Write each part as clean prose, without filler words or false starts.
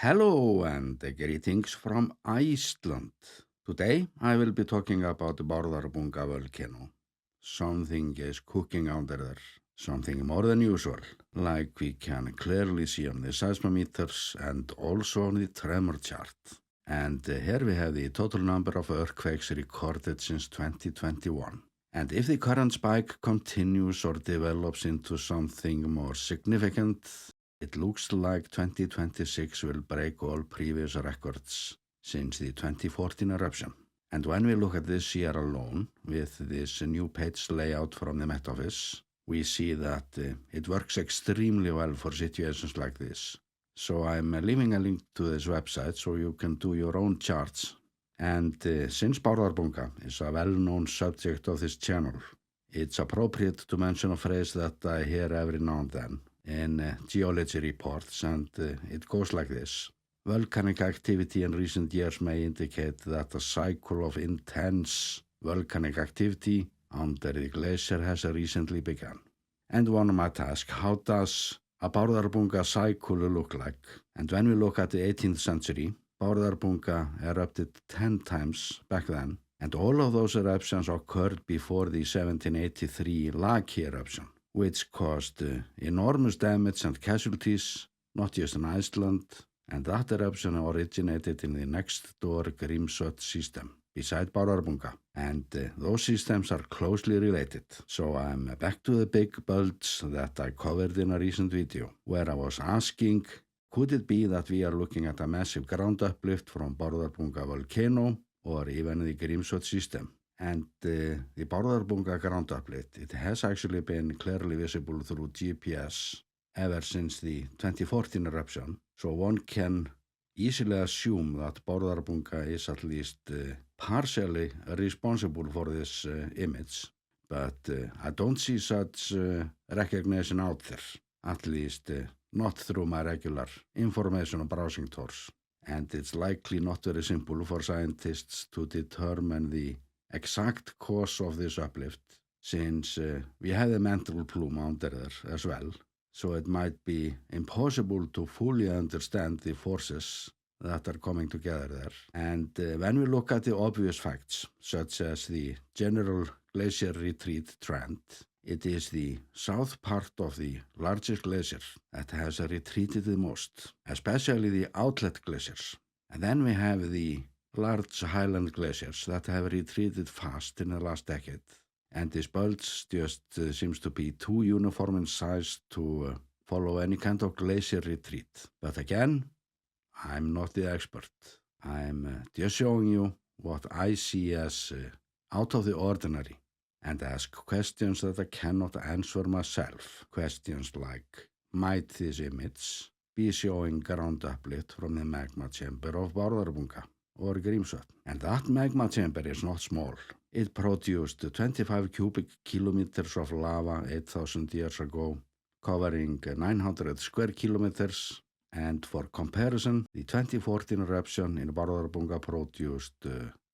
Hello and greetings from Iceland. Today I will be talking about Bárðarbunga volcano. Something is cooking under there, something more than usual, like we can clearly see on the seismometers and also on the tremor chart. And here we have the total number of earthquakes recorded since 2021. And if the current spike continues or develops into something more significant, it looks like 2026 will break all previous records since the 2014 eruption. And when we look at this year alone, with this new page layout from the Met Office, we see that it works extremely well for situations like this. So I'm leaving a link to this website so you can do your own charts. And since Bárðarbunga is a well-known subject of this channel, it's appropriate to mention a phrase that I hear every now and then in geology reports, and it goes like this. Volcanic activity in recent years may indicate that a cycle of intense volcanic activity under the glacier has recently begun. And one might ask, how does a Bárðarbunga cycle look like? And when we look at the 18th century, Bárðarbunga erupted 10 times back then, and all of those eruptions occurred before the 1783 Laki eruption, which caused enormous damage and casualties, not just in Iceland, and that eruption originated in the next door Grímsvötn system, beside Bárðarbunga, and those systems are closely related. So I'm back to the big bulge that I covered in a recent video, where I was asking, could it be that we are looking at a massive ground uplift from Bárðarbunga volcano, or even the Grímsvötn system? And the Bárðarbunga ground uplift, it has actually been clearly visible through GPS ever since the 2014 eruption. So one can easily assume that Bárðarbunga is at least partially responsible for this image. But I don't see such recognition out there, at least not through my regular information browsing tours. And it's likely not very simple for scientists to determine the exact cause of this uplift, since we have the mantle plume under there as well. So it might be impossible to fully understand the forces that are coming together there. And when we look at the obvious facts, such as the general glacier retreat trend, it is the south part of the largest glacier that has retreated the most, especially the outlet glaciers. And then we have the large highland glaciers that have retreated fast in the last decade. And this bulge just seems to be too uniform in size to follow any kind of glacier retreat. But again, I'm not the expert. I'm just showing you what I see as out of the ordinary, and ask questions that I cannot answer myself. Questions like, might this image be showing ground uplift from the magma chamber of Bárðarbunga or Grímsvötn? And that magma chamber is not small. It produced 25 cubic kilometers of lava 8,000 years ago, covering 900 square kilometers. And for comparison, the 2014 eruption in Bárðarbunga produced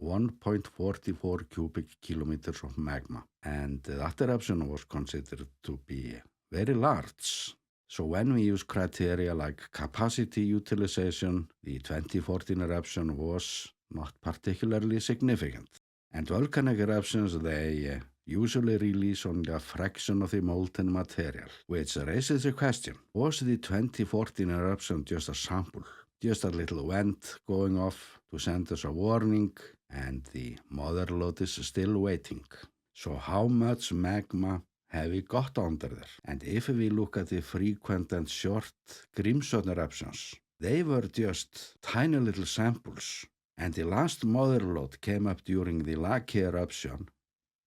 1.44 cubic kilometers of magma. And that eruption was considered to be very large. So when we use criteria like capacity utilization, the 2014 eruption was not particularly significant. And volcanic eruptions, they usually release only a fraction of the molten material, which raises the question, was the 2014 eruption just a sample, just a little vent going off to send us a warning, and the mother lode is still waiting? So how much magma have we got under there? And if we look at the frequent and short Grímsvötn eruptions, they were just tiny little samples. And the last mother lode came up during the Laki eruption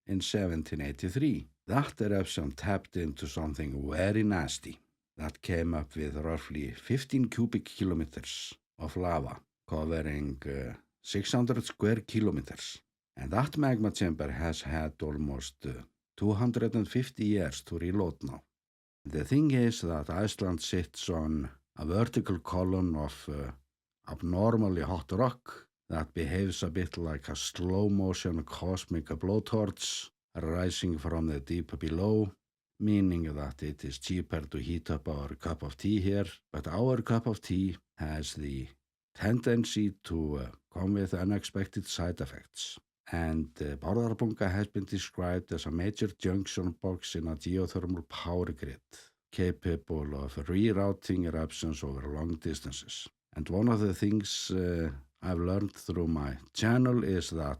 in 1783. That eruption tapped into something very nasty that came up with roughly 15 cubic kilometers of lava, covering 600 square kilometers. And that magma chamber has had almost 250 years to reload now. The thing is that Iceland sits on a vertical column of abnormally hot rock that behaves a bit like a slow-motion cosmic blowtorch rising from the deep below, meaning that it is cheaper to heat up our cup of tea here, but our cup of tea has the tendency to come with unexpected side effects. And Bárðarbunga has been described as a major junction box in a geothermal power grid, capable of rerouting eruptions over long distances. And one of the things I've learned through my channel is that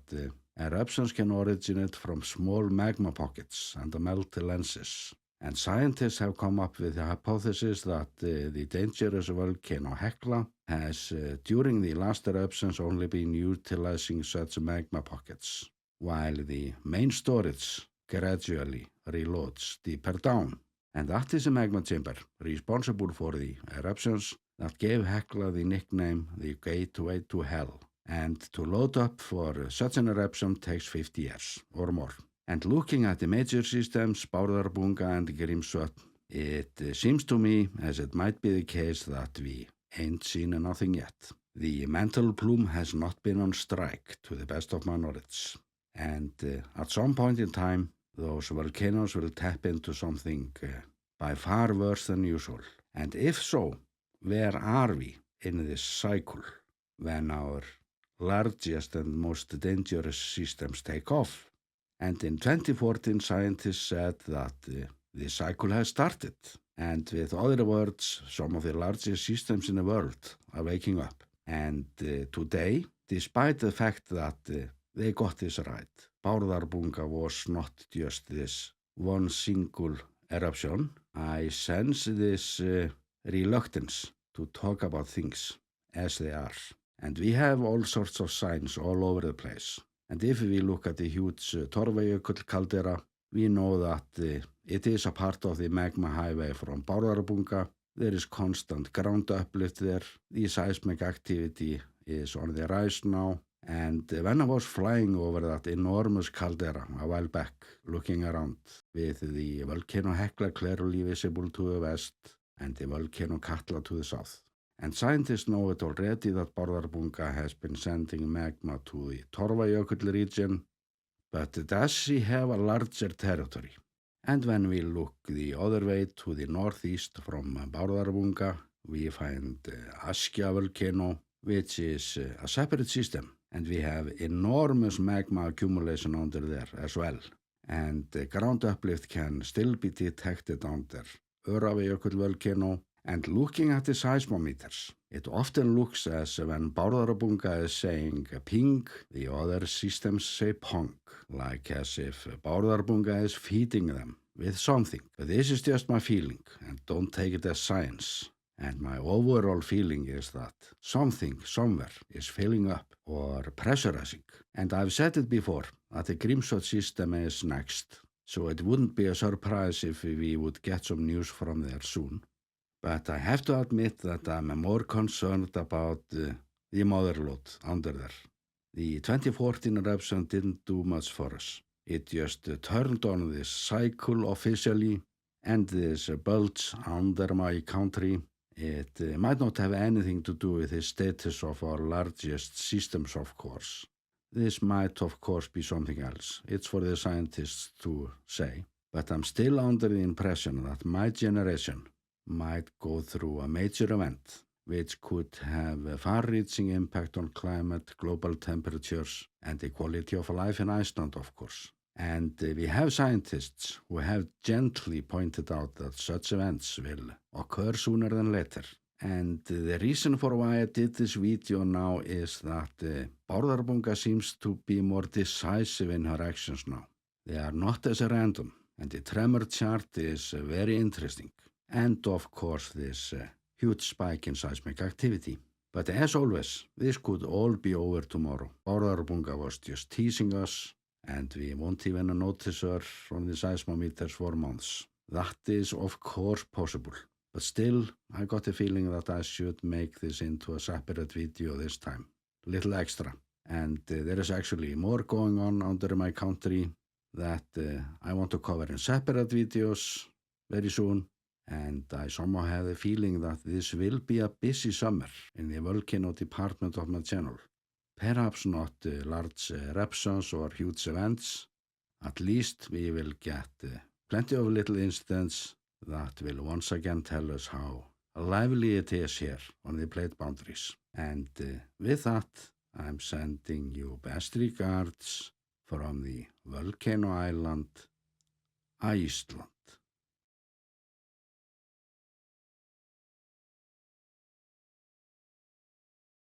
eruptions can originate from small magma pockets and melt lenses. And scientists have come up with the hypothesis that the dangerous volcano Hekla has, during the last eruptions, only been utilizing such magma pockets, while the main storage gradually reloads deeper down. And that is a magma chamber responsible for the eruptions that gave Hekla the nickname the Gateway to Hell. And to load up for such an eruption takes 50 years or more. And looking at the major systems, Bárðarbunga and Grímsvötn, it seems to me as it might be the case that we ain't seen nothing yet. The mental plume has not been on strike, to the best of my knowledge. And at some point in time, those volcanoes will tap into something by far worse than usual. And if so, where are we in this cycle when our largest and most dangerous systems take off? And in 2014, scientists said that the cycle has started. And with other words, some of the largest systems in the world are waking up. And today, despite the fact that they got this right, Bárðarbunga was not just this one single eruption. I sense this reluctance to talk about things as they are. And we have all sorts of signs all over the place. And if we look at the huge Torfajökull caldera, we know that it is a part of the magma highway from Bárðarbunga. There is constant ground uplift there. The seismic activity is on the rise now. And when I was flying over that enormous caldera a while back, looking around with the volcano Hekla clearly visible to the west and the volcano Katla to the south. And scientists know it already that Bárðarbunga has been sending magma to the Torfajökull region, but does she have a larger territory? And when we look the other way to the northeast from Bárðarbunga, we find Askja volcano, which is a separate system, and we have enormous magma accumulation under there as well. And ground uplift can still be detected under Öræfajökull volcano. And looking at the seismometers, it often looks as when Bárðarbunga is saying ping, the other systems say pong, like as if Bárðarbunga is feeding them with something. But this is just my feeling, and don't take it as science. And my overall feeling is that something somewhere is filling up or pressurizing. And I've said it before, that the Grímsvötn system is next, so it wouldn't be a surprise if we would get some news from there soon. But I have to admit that I'm more concerned about the mother lode under there. The 2014 eruption didn't do much for us. It just turned on this cycle officially, and this bulge under my country. It might not have anything to do with the status of our largest systems, of course. This might, of course, be something else. It's for the scientists to say. But I'm still under the impression that my generation might go through a major event which could have a far-reaching impact on climate, global temperatures, and the quality of life in Iceland, of course. And we have scientists who have gently pointed out that such events will occur sooner than later. And the reason for why I did this video now is that Bárðarbunga seems to be more decisive in her actions now. They are not as random, and the tremor chart is very interesting. And of course this huge spike in seismic activity. But as always, this could all be over tomorrow. Bárðarbunga was just teasing us, and we won't even notice her on the seismometers for months. That is of course possible. But still, I got the feeling that I should make this into a separate video this time. Little extra. And there is actually more going on under my country that I want to cover in separate videos very soon. And I somehow have the feeling that this will be a busy summer in the volcano department of my channel. Perhaps not large eruptions or huge events. At least we will get plenty of little incidents that will once again tell us how lively it is here on the plate boundaries. And with that, I'm sending you best regards from the volcano island, Iceland.